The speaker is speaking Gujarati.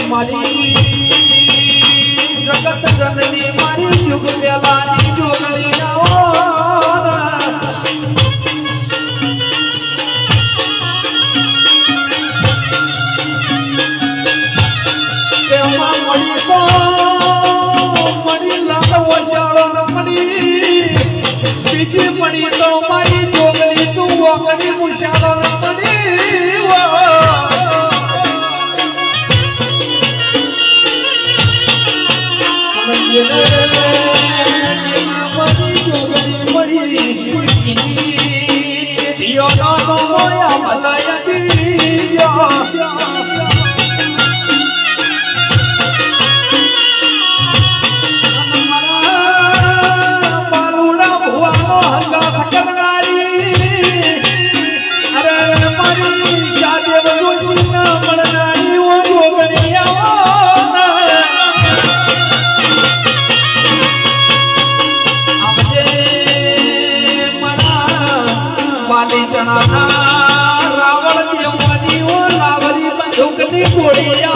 મારી જગત જનની મારી યુગ પેલાની જોગણી બીજી મળી તો મારી જોગણી તું વગડી મુશાળો મળી રાવણ દેવની ઓ લાવરી બંદૂકની ગોળીયા